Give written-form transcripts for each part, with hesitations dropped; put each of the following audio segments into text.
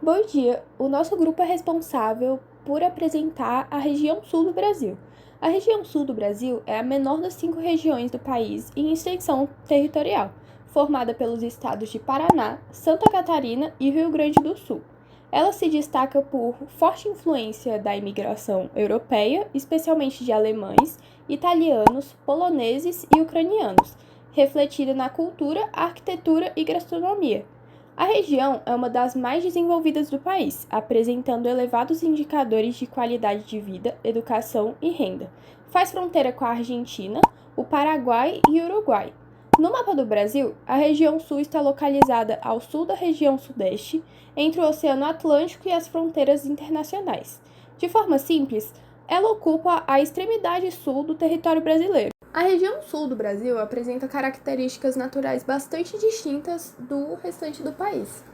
Bom dia! O nosso grupo é responsável por apresentar a região sul do Brasil. A região sul do Brasil é a menor das 5 regiões do país em extensão territorial, formada pelos estados de Paraná, Santa Catarina e Rio Grande do Sul. Ela se destaca por forte influência da imigração europeia, especialmente de alemães, italianos, poloneses e ucranianos, refletida na cultura, arquitetura e gastronomia. A região é uma das mais desenvolvidas do país, apresentando elevados indicadores de qualidade de vida, educação e renda. Faz fronteira com a Argentina, o Paraguai e o Uruguai. No mapa do Brasil, a região sul está localizada ao sul da região sudeste, entre o Oceano Atlântico e as fronteiras internacionais. De forma simples, ela ocupa a extremidade sul do território brasileiro. A região sul do Brasil apresenta características naturais bastante distintas do restante do país.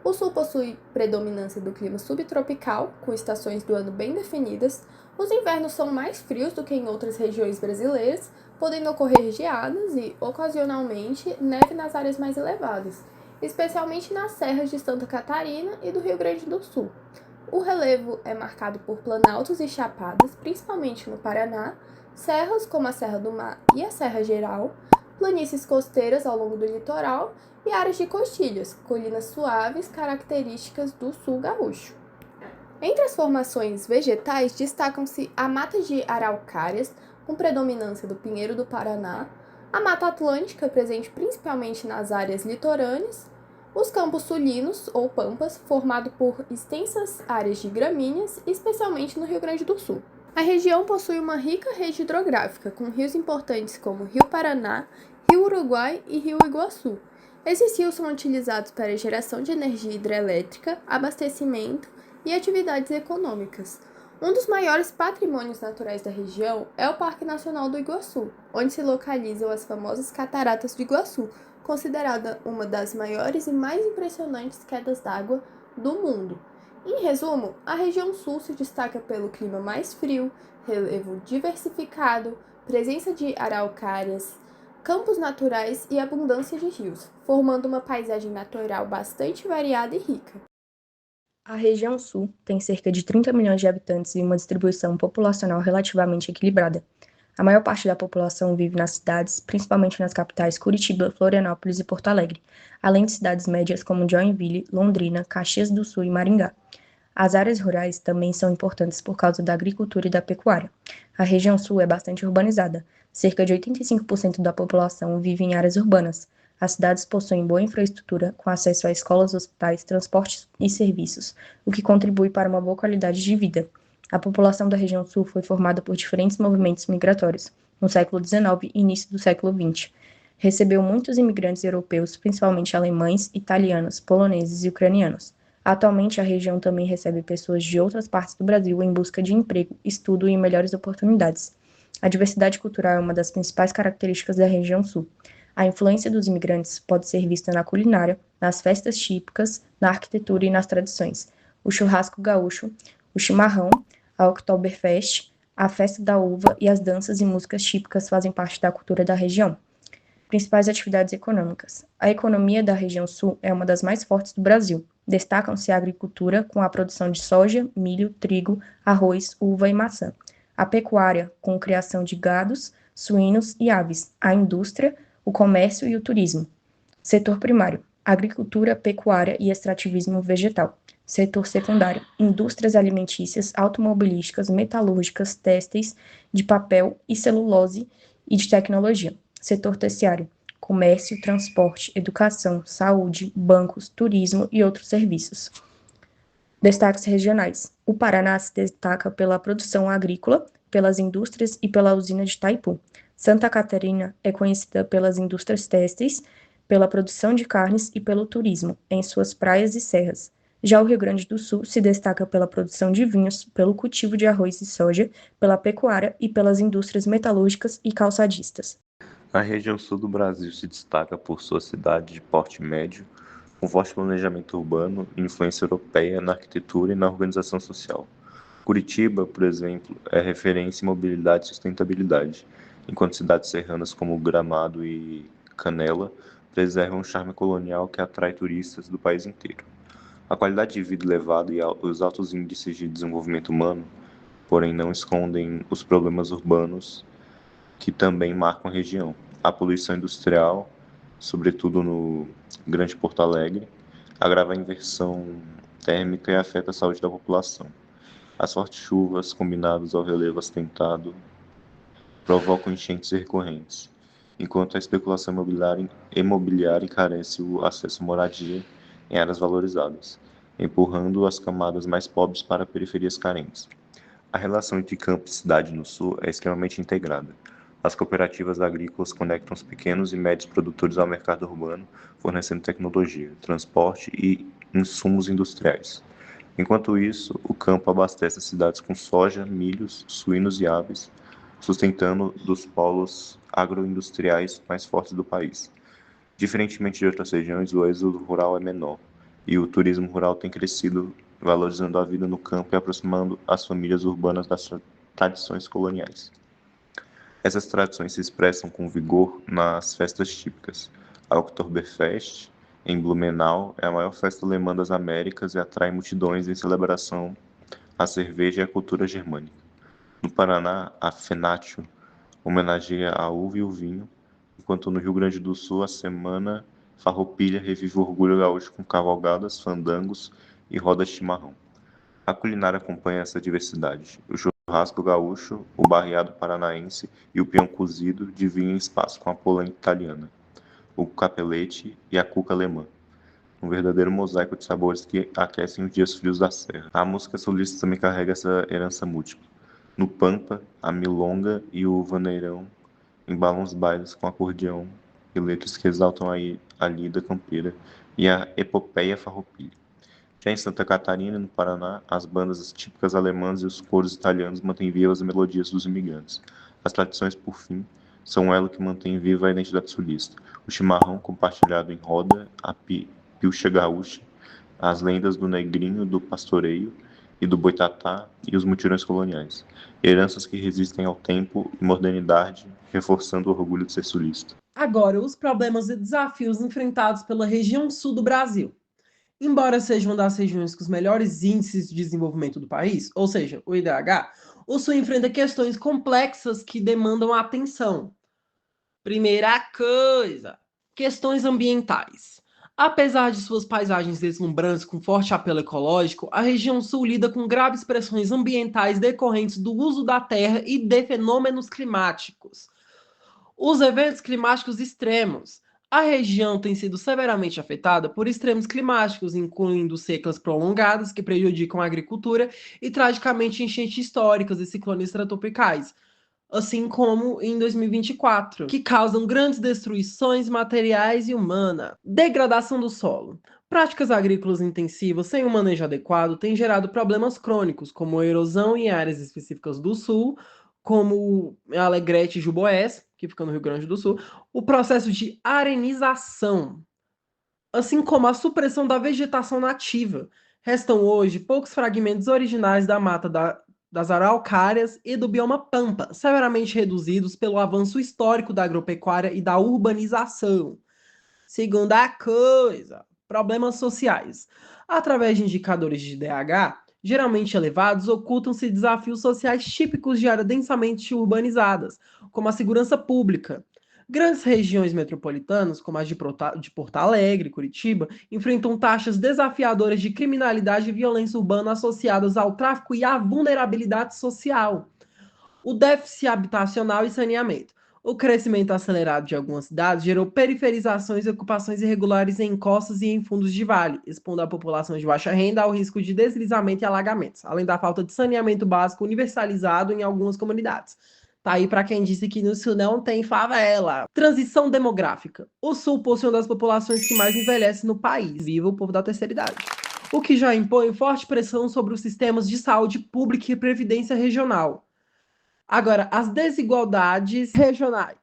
O sul possui predominância do clima subtropical, com estações do ano bem definidas. Os invernos são mais frios do que em outras regiões brasileiras, podendo ocorrer geadas e, ocasionalmente, neve nas áreas mais elevadas, especialmente nas serras de Santa Catarina e do Rio Grande do Sul. O relevo é marcado por planaltos e chapadas, principalmente no Paraná, serras como a Serra do Mar e a Serra Geral, planícies costeiras ao longo do litoral e áreas de coxilhas, colinas suaves características do sul gaúcho. Entre as formações vegetais destacam-se a mata de araucárias, com predominância do pinheiro do Paraná, a Mata Atlântica, presente principalmente nas áreas litorâneas, os campos sulinos, ou pampas, formado por extensas áreas de gramíneas, especialmente no Rio Grande do Sul. A região possui uma rica rede hidrográfica, com rios importantes como Rio Paraná, Rio Uruguai e Rio Iguaçu. Esses rios são utilizados para a geração de energia hidrelétrica, abastecimento e atividades econômicas. Um dos maiores patrimônios naturais da região é o Parque Nacional do Iguaçu, onde se localizam as famosas Cataratas do Iguaçu, considerada uma das maiores e mais impressionantes quedas d'água do mundo. Em resumo, a região sul se destaca pelo clima mais frio, relevo diversificado, presença de araucárias, campos naturais e abundância de rios, formando uma paisagem natural bastante variada e rica. A região sul tem cerca de 30 milhões de habitantes e uma distribuição populacional relativamente equilibrada. A maior parte da população vive nas cidades, principalmente nas capitais Curitiba, Florianópolis e Porto Alegre, além de cidades médias como Joinville, Londrina, Caxias do Sul e Maringá. As áreas rurais também são importantes por causa da agricultura e da pecuária. A região sul é bastante urbanizada. Cerca de 85% da população vive em áreas urbanas. As cidades possuem boa infraestrutura, com acesso a escolas, hospitais, transportes e serviços, o que contribui para uma boa qualidade de vida. A população da região sul foi formada por diferentes movimentos migratórios, no século XIX e início do século XX. Recebeu muitos imigrantes europeus, principalmente alemães, italianos, poloneses e ucranianos. Atualmente, a região também recebe pessoas de outras partes do Brasil em busca de emprego, estudo e melhores oportunidades. A diversidade cultural é uma das principais características da região sul. A influência dos imigrantes pode ser vista na culinária, nas festas típicas, na arquitetura e nas tradições. O churrasco gaúcho, o chimarrão, a Oktoberfest, a festa da uva e as danças e músicas típicas fazem parte da cultura da região. Principais atividades econômicas. A economia da região sul é uma das mais fortes do Brasil. Destacam-se a agricultura, com a produção de soja, milho, trigo, arroz, uva e maçã. A pecuária, com a criação de gados, suínos e aves. A indústria, o comércio e o turismo. Setor primário: agricultura, pecuária e extrativismo vegetal. Setor secundário: indústrias alimentícias, automobilísticas, metalúrgicas, têxteis, de papel e celulose e de tecnologia. Setor terciário: comércio, transporte, educação, saúde, bancos, turismo e outros serviços. Destaques regionais: o Paraná se destaca pela produção agrícola, pelas indústrias e pela usina de Itaipu. Santa Catarina é conhecida pelas indústrias têxteis, pela produção de carnes e pelo turismo, em suas praias e serras. Já o Rio Grande do Sul se destaca pela produção de vinhos, pelo cultivo de arroz e soja, pela pecuária e pelas indústrias metalúrgicas e calçadistas. A região sul do Brasil se destaca por sua cidade de porte médio, com forte planejamento urbano e influência europeia na arquitetura e na organização social. Curitiba, por exemplo, é referência em mobilidade e sustentabilidade, enquanto cidades serranas como Gramado e Canela preservam um charme colonial que atrai turistas do país inteiro. A qualidade de vida elevada e os altos índices de desenvolvimento humano, porém, não escondem os problemas urbanos que também marcam a região. A poluição industrial, sobretudo no Grande Porto Alegre, agrava a inversão térmica e afeta a saúde da população. As fortes chuvas, combinadas ao relevo acidentado, provocam enchentes recorrentes, enquanto a especulação imobiliária encarece o acesso à moradia em áreas valorizadas, empurrando as camadas mais pobres para periferias carentes. A relação entre campo e cidade no sul é extremamente integrada. As cooperativas agrícolas conectam os pequenos e médios produtores ao mercado urbano, fornecendo tecnologia, transporte e insumos industriais. Enquanto isso, o campo abastece as cidades com soja, milhos, suínos e aves, sustentando dos polos agroindustriais mais fortes do país. Diferentemente de outras regiões, o êxodo rural é menor, e o turismo rural tem crescido, valorizando a vida no campo e aproximando as famílias urbanas das tradições coloniais. Essas tradições se expressam com vigor nas festas típicas. A Oktoberfest, em Blumenau, é a maior festa alemã das Américas e atrai multidões em celebração à cerveja e à cultura germânica. No Paraná, a Fenatio homenageia a uva e o vinho, enquanto no Rio Grande do Sul, a Semana Farroupilha revive o orgulho gaúcho com cavalgadas, fandangos e rodas de chimarrão. A culinária acompanha essa diversidade. O churrasco gaúcho, o barreado paranaense e o peão cozido dividem espaço com a polenta italiana, o capelete e a cuca alemã. Um verdadeiro mosaico de sabores que aquecem os dias frios da serra. A música sulista também carrega essa herança múltipla. No Pampa, a milonga e o vaneirão embalam os bailes com acordeão e letras que exaltam a lida campeira e a epopeia farroupilha. Já em Santa Catarina e no Paraná, as bandas típicas alemãs e os coros italianos mantêm vivas as melodias dos imigrantes. As tradições, por fim, são ela que mantém viva a identidade sulista. O chimarrão compartilhado em roda, a pilcha gaúcha, as lendas do negrinho, do pastoreio e do boitatá e os mutirões coloniais. Heranças que resistem ao tempo e modernidade, reforçando o orgulho de ser sulista. Agora, os problemas e desafios enfrentados pela região sul do Brasil. Embora seja uma das regiões com os melhores índices de desenvolvimento do país, ou seja, o IDH, o Sul enfrenta questões complexas que demandam atenção. Primeira coisa, questões ambientais. Apesar de suas paisagens deslumbrantes com forte apelo ecológico, a região sul lida com graves pressões ambientais decorrentes do uso da terra e de fenômenos climáticos. Os eventos climáticos extremos. A região tem sido severamente afetada por extremos climáticos, incluindo secas prolongadas que prejudicam a agricultura e, tragicamente, enchentes históricas e ciclones extratropicais, assim como em 2024, que causam grandes destruições materiais e humanas. Degradação do solo. Práticas agrícolas intensivas sem um manejo adequado têm gerado problemas crônicos, como a erosão em áreas específicas do sul, como Alegrete e Juboés, que fica no Rio Grande do Sul, o processo de arenização, assim como a supressão da vegetação nativa. Restam hoje poucos fragmentos originais da mata das araucárias e do bioma pampa, severamente reduzidos pelo avanço histórico da agropecuária e da urbanização. Segunda coisa, problemas sociais. Através de indicadores de DH, geralmente elevados, ocultam-se desafios sociais típicos de áreas densamente urbanizadas, como a segurança pública. Grandes regiões metropolitanas, como as de Porto Alegre, Curitiba, enfrentam taxas desafiadoras de criminalidade e violência urbana associadas ao tráfico e à vulnerabilidade social. O déficit habitacional e saneamento. O crescimento acelerado de algumas cidades gerou periferizações e ocupações irregulares em encostas e em fundos de vale, expondo a população de baixa renda ao risco de deslizamento e alagamentos, além da falta de saneamento básico universalizado em algumas comunidades. Tá aí para quem disse que no Sul não tem favela. Transição demográfica. O Sul possui uma das populações que mais envelhece no país. Viva o povo da terceira idade. O que já impõe forte pressão sobre os sistemas de saúde pública e previdência regional. Agora, as desigualdades regionais.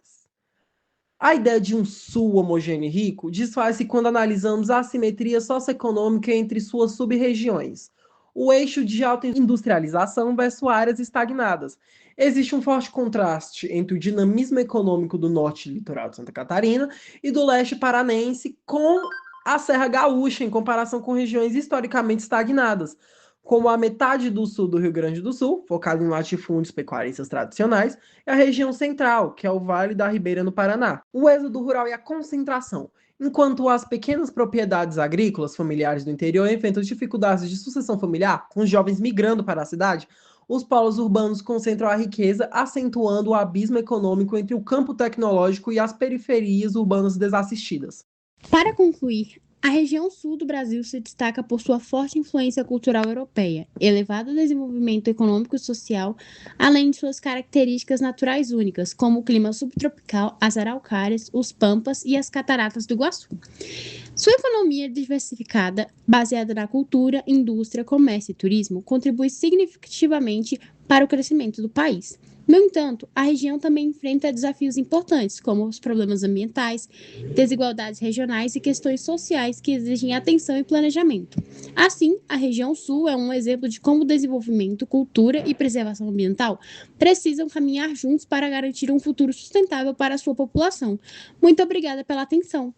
A ideia de um sul homogêneo e rico desfaz-se quando analisamos a assimetria socioeconômica entre suas sub-regiões. O eixo de alta industrialização versus áreas estagnadas. Existe um forte contraste entre o dinamismo econômico do norte litoral de Santa Catarina e do leste paranense, com a Serra Gaúcha em comparação com regiões historicamente estagnadas, como a metade do sul do Rio Grande do Sul, focado em latifúndios pecuaristas tradicionais, e a região central, que é o Vale da Ribeira no Paraná. O êxodo rural e a concentração. Enquanto as pequenas propriedades agrícolas familiares do interior enfrentam dificuldades de sucessão familiar, com os jovens migrando para a cidade, os polos urbanos concentram a riqueza, acentuando o abismo econômico entre o campo tecnológico e as periferias urbanas desassistidas. Para concluir, a região sul do Brasil se destaca por sua forte influência cultural europeia, elevado desenvolvimento econômico e social, além de suas características naturais únicas, como o clima subtropical, as araucárias, os pampas e as cataratas do Iguaçu. Sua economia diversificada, baseada na cultura, indústria, comércio e turismo, contribui significativamente para o crescimento do país. No entanto, a região também enfrenta desafios importantes, como os problemas ambientais, desigualdades regionais e questões sociais que exigem atenção e planejamento. Assim, a região sul é um exemplo de como o desenvolvimento, cultura e preservação ambiental precisam caminhar juntos para garantir um futuro sustentável para a sua população. Muito obrigada pela atenção.